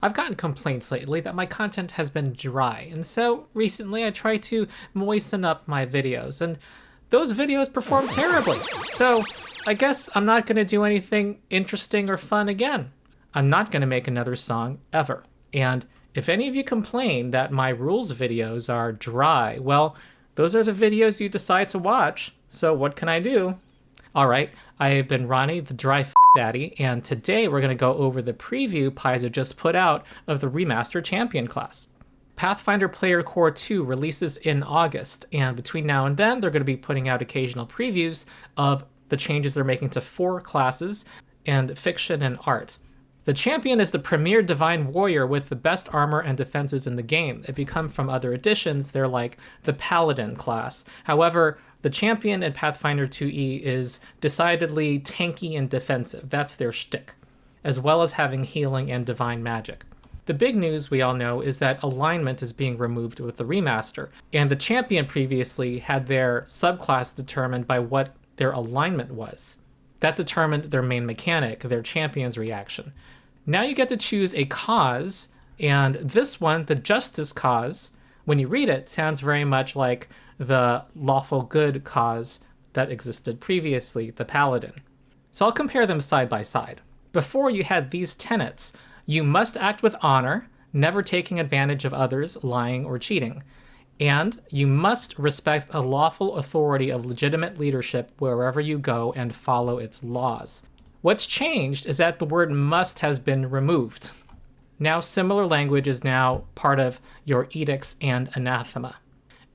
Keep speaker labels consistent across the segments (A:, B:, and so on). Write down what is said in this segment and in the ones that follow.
A: I've gotten complaints lately that my content has been dry, and so recently I tried to moisten up my videos, and those videos perform terribly. So I guess I'm not going to do anything interesting or fun again. I'm not going to make another song ever. And if any of you complain that my rules videos are dry, well, those are the videos you decide to watch, so what can I do? Alright, I have been Ronnie, the dry daddy, and today we're going to go over the preview Paizo just put out of the Remastered Champion class. Pathfinder Player Core 2 releases in August, and between now and then they're going to be putting out occasional previews of the changes they're making to 4 classes and fiction and art. The champion is the premier divine warrior with the best armor and defenses in the game. If you come from other editions, they're like the paladin class. However, the champion in Pathfinder 2e is decidedly tanky and defensive. That's their shtick, as well as having healing and divine magic. The big news we all know is that alignment is being removed with the remaster, and the champion previously had their subclass determined by what their alignment was. That determined their main mechanic, their champion's reaction. Now you get to choose a cause, and this one, the justice cause, when you read it, sounds very much like the lawful good cause that existed previously, the paladin. So I'll compare them side by side. Before, you had these tenets. You must act with honor, never taking advantage of others, lying, or cheating. And you must respect a lawful authority of legitimate leadership wherever you go and follow its laws. What's changed is that the word must has been removed. Now similar language is now part of your edicts and anathema.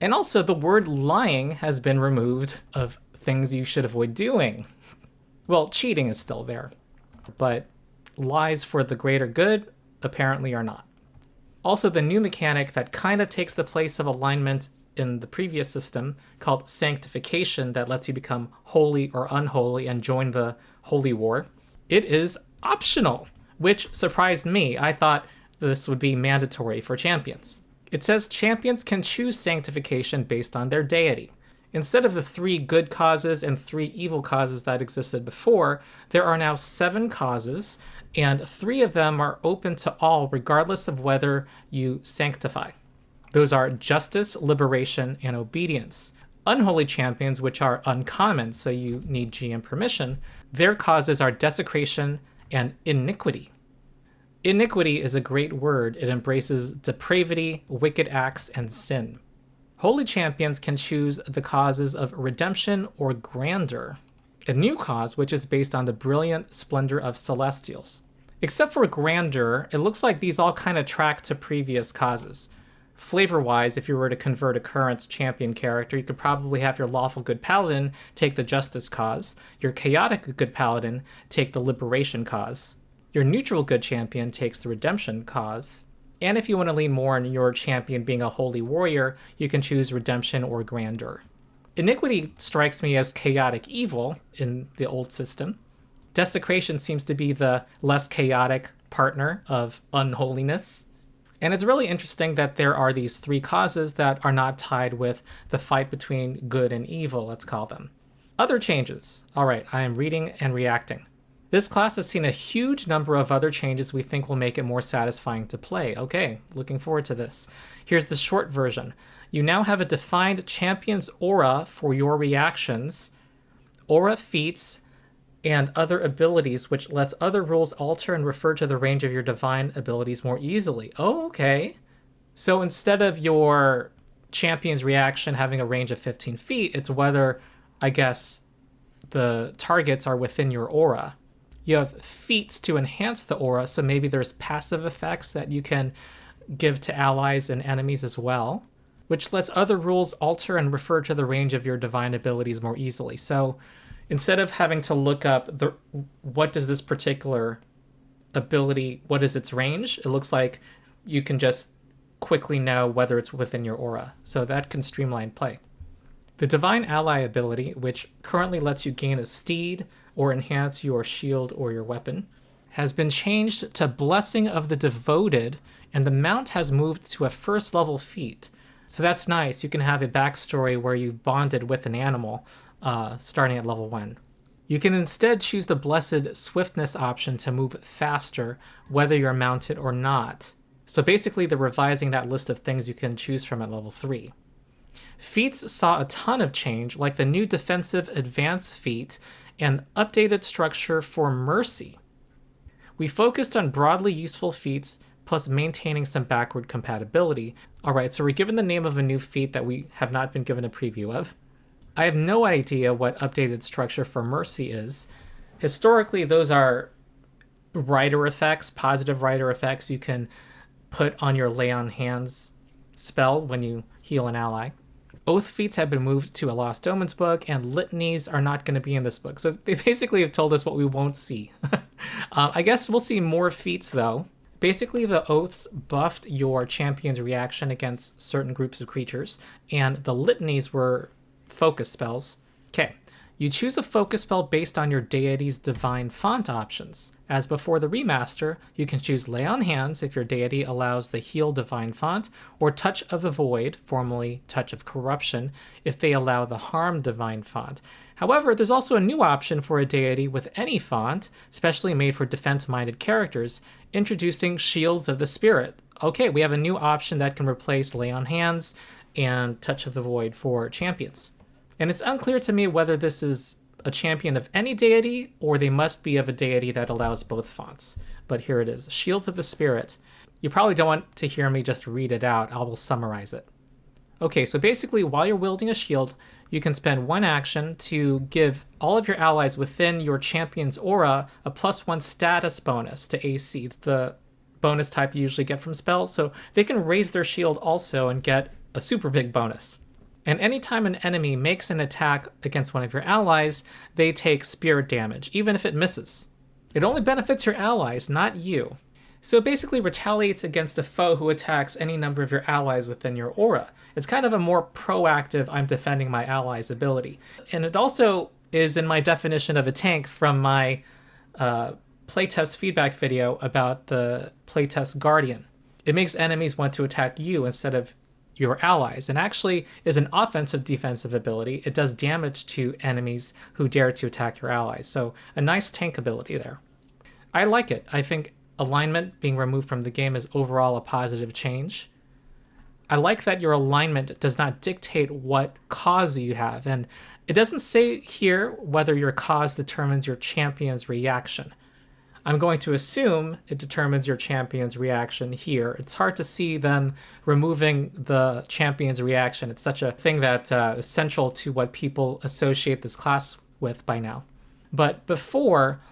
A: And also the word lying has been removed of things you should avoid doing. Well, cheating is still there, but lies for the greater good apparently are not. Also, the new mechanic that kind of takes the place of alignment in the previous system, called sanctification, that lets you become holy or unholy and join the holy war, it is optional, which surprised me. I thought this would be mandatory for champions. It says champions can choose sanctification based on their deity. Instead of the 3 good causes and 3 evil causes that existed before, there are now 7 causes, and 3 of them are open to all regardless of whether you sanctify. Those are justice, liberation, and obedience. Unholy champions, which are uncommon, so you need GM permission, their causes are desecration and iniquity. Iniquity is a great word. It embraces depravity, wicked acts, and sin. Holy champions can choose the causes of redemption or grandeur, a new cause which is based on the brilliant splendor of celestials. Except for grandeur, it looks like these all kind of track to previous causes. Flavor-wise, if you were to convert a current champion character, you could probably have your lawful good paladin take the justice cause, your chaotic good paladin take the liberation cause, your neutral good champion takes the redemption cause, and if you want to lean more on your champion being a holy warrior, you can choose redemption or grandeur. Iniquity strikes me as chaotic evil in the old system. Desecration seems to be the less chaotic partner of unholiness. And it's really interesting that there are these 3 causes that are not tied with the fight between good and evil, let's call them. Other changes. All right, I am reading and reacting. This class has seen a huge number of other changes we think will make it more satisfying to play. Okay, looking forward to this. Here's the short version. You now have a defined champion's aura for your reactions, aura feats, and other abilities, which lets other rules alter and refer to the range of your divine abilities more easily. Oh, okay. So instead of your champion's reaction having a range of 15 feet, it's whether, I guess, the targets are within your aura. You have feats to enhance the aura, so maybe there's passive effects that you can give to allies and enemies as well, which lets other rules alter and refer to the range of your divine abilities more easily. So instead of having to look up what does this particular ability, what is its range, it looks like you can just quickly know whether it's within your aura. So that can streamline play. The Divine Ally ability, which currently lets you gain a steed or enhance your shield or your weapon, has been changed to Blessing of the Devoted, and the mount has moved to a 1st level feat. So that's nice. You can have a backstory where you've bonded with an animal starting at level 1. You can instead choose the blessed swiftness option to move faster, whether you're mounted or not. So basically they're revising that list of things you can choose from at level 3. Feats saw a ton of change, like the new defensive advance feat and updated structure for mercy. We focused on broadly useful feats plus maintaining some backward compatibility. Alright, so we're given the name of a new feat that we have not been given a preview of. I have no idea what updated structure for mercy is. Historically, those are rider effects, positive rider effects you can put on your lay on hands spell when you heal an ally. Oath feats have been moved to a Lost Omens book, and litanies are not going to be in this book. So they basically have told us what we won't see. I guess we'll see more feats, though. Basically, the oaths buffed your champion's reaction against certain groups of creatures, and the litanies were focus spells. Okay, you choose a focus spell based on your deity's divine font options. As before the remaster, you can choose Lay on Hands if your deity allows the Heal divine font, or Touch of the Void, formerly Touch of Corruption, if they allow the Harm divine font. However, there's also a new option for a deity with any font, specially made for defense-minded characters, introducing Shields of the Spirit. Okay, we have a new option that can replace Lay on Hands and Touch of the Void for champions. And it's unclear to me whether this is a champion of any deity or they must be of a deity that allows both fonts. But here it is, Shields of the Spirit. You probably don't want to hear me just read it out. I will summarize it. Okay, so basically while you're wielding a shield, you can spend one action to give all of your allies within your champion's aura a +1 status bonus to AC. It's the bonus type you usually get from spells, so they can raise their shield also and get a super big bonus. And anytime an enemy makes an attack against one of your allies, they take spirit damage, even if it misses. It only benefits your allies, not you. So it basically retaliates against a foe who attacks any number of your allies within your aura. It's kind of a more proactive, I'm defending my allies ability. And it also is in my definition of a tank from my playtest feedback video about the playtest Guardian. It makes enemies want to attack you instead of your allies, and actually is an offensive defensive ability. It does damage to enemies who dare to attack your allies, so a nice tank ability there. I like it. I think alignment being removed from the game is overall a positive change. I like that your alignment does not dictate what cause you have, and it doesn't say here whether your cause determines your champion's reaction. I'm going to assume it determines your champion's reaction here. It's hard to see them removing the champion's reaction. It's such a thing that is central to what people associate this class with by now. But before,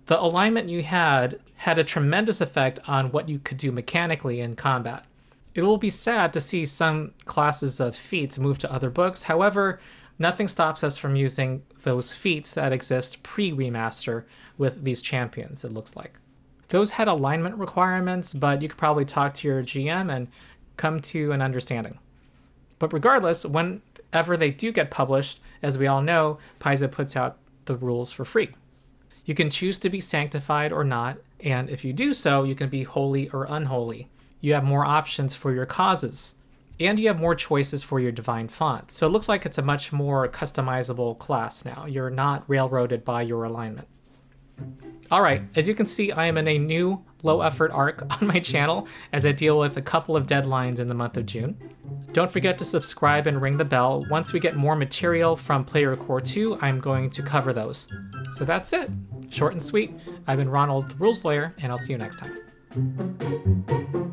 A: the alignment you had a tremendous effect on what you could do mechanically in combat. It will be sad to see some classes of feats move to other books. However, nothing stops us from using those feats that exist pre-remaster with these champions, it looks like. Those had alignment requirements, but you could probably talk to your GM and come to an understanding. But regardless, whenever they do get published, as we all know, Paizo puts out the rules for free. You can choose to be sanctified or not, and if you do so, you can be holy or unholy. You have more options for your causes, and you have more choices for your divine font. So it looks like it's a much more customizable class now. You're not railroaded by your alignment. All right, as you can see, I am in a new low-effort arc on my channel as I deal with a couple of deadlines in the month of June. Don't forget to subscribe and ring the bell. Once we get more material from Player Core 2, I'm going to cover those. So that's it. Short and sweet. I've been Ronald, the Rules Lawyer, and I'll see you next time.